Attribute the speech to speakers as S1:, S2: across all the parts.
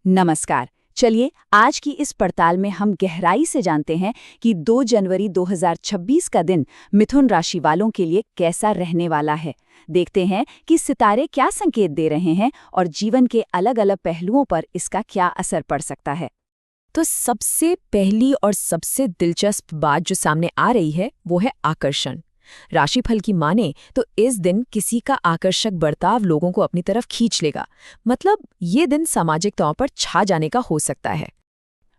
S1: नमस्कार। चलिए आज की इस पड़ताल में हम गहराई से जानते हैं कि 2 जनवरी 2026 का दिन मिथुन राशि वालों के लिए कैसा रहने वाला है। देखते हैं कि सितारे क्या संकेत दे रहे हैं और जीवन के अलग-अलग पहलुओं पर इसका क्या असर पड़ सकता है।
S2: तो सबसे पहली और सबसे दिलचस्प बात जो सामने आ रही है वो है आकर्षण। राशिफल की माने तो इस दिन किसी का आकर्षक बर्ताव लोगों को अपनी तरफ खींच लेगा। मतलब ये दिन सामाजिक तौर पर छा जाने का हो सकता है।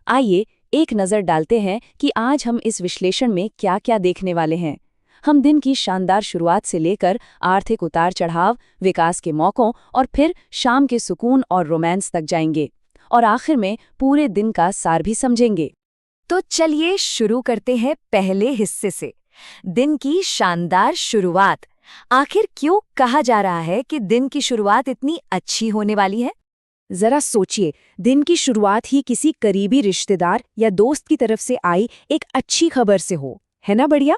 S1: आइए एक नज़र डालते हैं कि आज हम इस विश्लेषण में क्या-क्या देखने वाले हैं। हम दिन की शानदार शुरुआत से लेकर आर्थिक उतार-चढ़ाव, विकास के मौकों और फिर शाम के सुकून और रोमांस तक जाएंगे। और आखिर में पूरे दिन का सार भी समझेंगे।
S2: तो चलिए शुरू करते हैं पहले हिस्से से, दिन की शानदार शुरुआत। आखिर क्यों कहा जा रहा है कि दिन की शुरुआत इतनी अच्छी होने वाली है?
S1: जरा सोचिए, दिन की शुरुआत ही किसी करीबी रिश्तेदार या दोस्त की तरफ से आई एक अच्छी खबर से हो, है ना बढ़िया?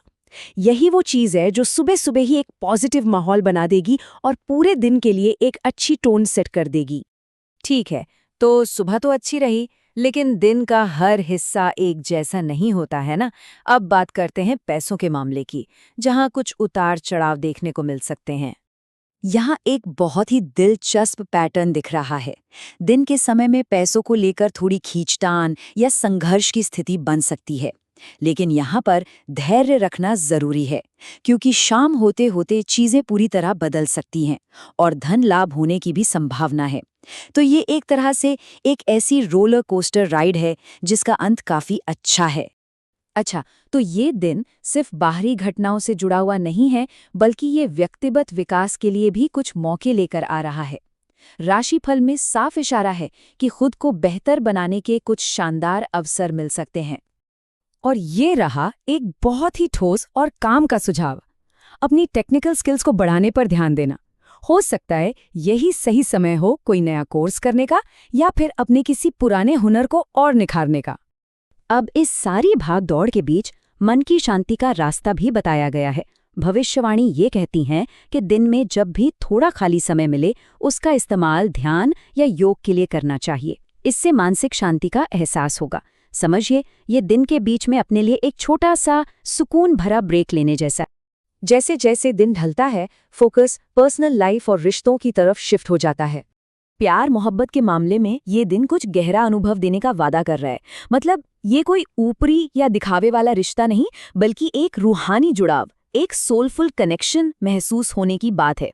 S1: यही वो चीज़ है जो सुबह सुबह ही एक पॉजिटिव माहौल बना देगी और पूरे दिन के लिए एक अच्छी टोन सेट कर देगी।
S2: ठीक है, तो सुबह तो अच्छी रही, लेकिन दिन का हर हिस्सा एक जैसा नहीं होता है ना। अब बात करते हैं पैसों के मामले की, जहां कुछ उतार चढ़ाव देखने को मिल सकते हैं।
S1: यहाँ एक बहुत ही दिलचस्प पैटर्न दिख रहा है। दिन के समय में पैसों को लेकर थोड़ी खींचतान या संघर्ष की स्थिति बन सकती है, लेकिन यहाँ पर धैर्य रखना जरूरी है, क्योंकि शाम होते होते चीजें पूरी तरह बदल सकती हैं और धन लाभ होने की भी संभावना है। तो ये एक तरह से एक ऐसी रोलर कोस्टर राइड है जिसका अंत काफी अच्छा है। अच्छा, तो ये दिन सिर्फ बाहरी घटनाओं से जुड़ा हुआ नहीं है, बल्कि ये व्यक्तिगत विकास के लिए भी कुछ मौके लेकर आ रहा है। राशिफल में साफ इशारा है कि खुद को बेहतर बनाने के कुछ शानदार अवसर मिल सकते हैं।
S2: और ये रहा एक बहुत ही ठोस और काम का सुझाव, अपनी टेक्निकल स्किल्स को बढ़ाने पर ध्यान देना। हो सकता है यही सही समय हो कोई नया कोर्स करने का या फिर अपने किसी पुराने हुनर को और निखारने का।
S1: अब इस सारी भाग दौड़ के बीच मन की शांति का रास्ता भी बताया गया है। भविष्यवाणी ये कहती हैं कि दिन में जब भी थोड़ा खाली समय मिले, उसका इस्तेमाल ध्यान या योग के लिए करना चाहिए। इससे मानसिक शांति का एहसास होगा। समझिए, ये दिन के बीच में अपने लिए एक छोटा सा सुकून भरा ब्रेक लेने जैसा। जैसे जैसे दिन ढलता है, फोकस पर्सनल लाइफ और रिश्तों की तरफ शिफ्ट हो जाता है। प्यार मोहब्बत के मामले में ये दिन कुछ गहरा अनुभव देने का वादा कर रहा है। मतलब ये कोई ऊपरी या दिखावे वाला रिश्ता नहीं, बल्कि एक रूहानी जुड़ाव, एक सोलफुल कनेक्शन महसूस होने की बात है।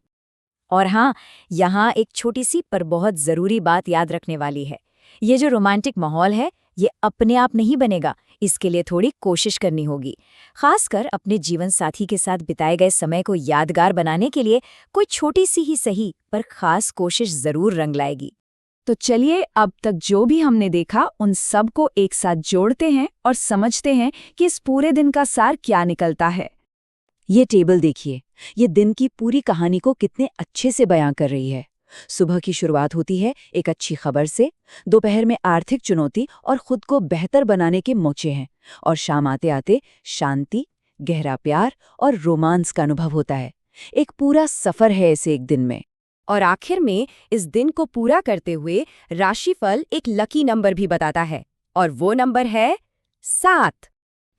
S1: और हाँ, यहाँ एक छोटी सी पर बहुत ज़रूरी बात याद रखने वाली है। ये जो रोमांटिक माहौल है, ये अपने आप नहीं बनेगा, इसके लिए थोड़ी कोशिश करनी होगी। खासकर अपने जीवन साथी के साथ बिताए गए समय को यादगार बनाने के लिए कोई छोटी सी ही सही पर खास कोशिश जरूर रंग लाएगी। तो चलिए अब तक जो भी हमने देखा उन सब को एक साथ जोड़ते हैं और समझते हैं कि इस पूरे दिन का सार क्या निकलता है। ये टेबल देखिए, ये दिन की पूरी कहानी को कितने अच्छे से बयां कर रही है। सुबह की शुरुआत होती है एक अच्छी खबर से, दोपहर में आर्थिक चुनौती और खुद को बेहतर बनाने के मौके हैं, और शाम आते आते शांति, गहरा प्यार और रोमांस का अनुभव होता है। एक पूरा सफर है इसे एक दिन में।
S2: और आखिर में इस दिन को पूरा करते हुए राशिफल एक लकी नंबर भी बताता है, और वो नंबर है 7।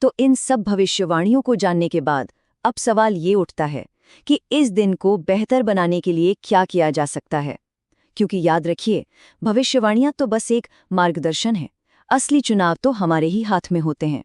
S1: तो इन सब भविष्यवाणियों को जानने के बाद अब सवाल ये उठता है कि इस दिन को बेहतर बनाने के लिए क्या किया जा सकता है। क्योंकि याद रखिए, भविष्यवाणियां तो बस एक मार्गदर्शन है, असली चुनाव तो हमारे ही हाथ में होते हैं।